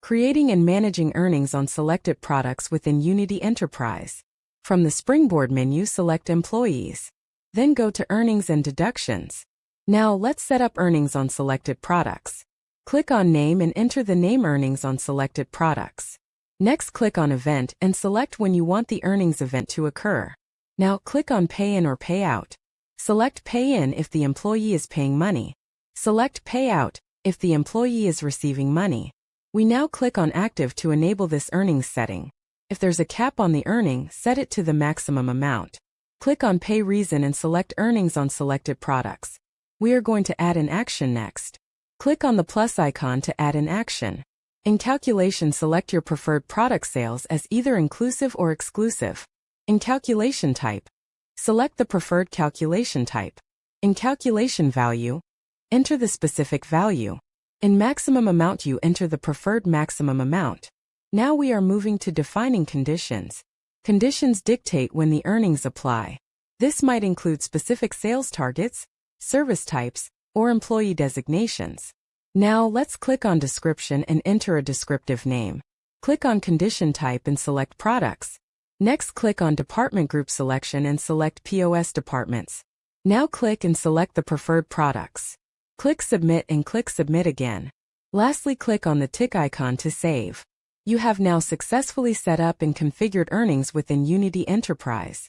Creating and managing earnings on selected products within Unity Enterprise. From the Springboard menu, select Employees. Then go to Earnings and Deductions. Now let's set up earnings on selected products. Click on Name and enter the name Earnings on selected products. Next, click on Event and select when you want the earnings event to occur. Now click on Pay In or Pay Out. Select Pay In if the employee is paying money. Select Pay Out if the employee is receiving money. We now click on Active to enable this earnings setting. If there's a cap on the earning, set it to the maximum amount. Click on Pay Reason and select Earnings on selected products. We are going to add an action next. Click on the plus icon to add an action. In Calculation, select your preferred product sales as either inclusive or exclusive. In Calculation Type, select the preferred calculation type. In Calculation Value, enter the specific value. In Maximum Amount, you enter the preferred maximum amount. Now we are moving to defining conditions. Conditions dictate when the earnings apply. This might include specific sales targets, service types, or employee designations. Now let's click on Description and enter a descriptive name. Click on Condition Type and select Products. Next, click on Department Group Selection and select POS Departments. Now click and select the preferred products. Click Submit and click Submit again. Lastly, click on the tick icon to save. You have now successfully set up and configured earnings within Unity Enterprise.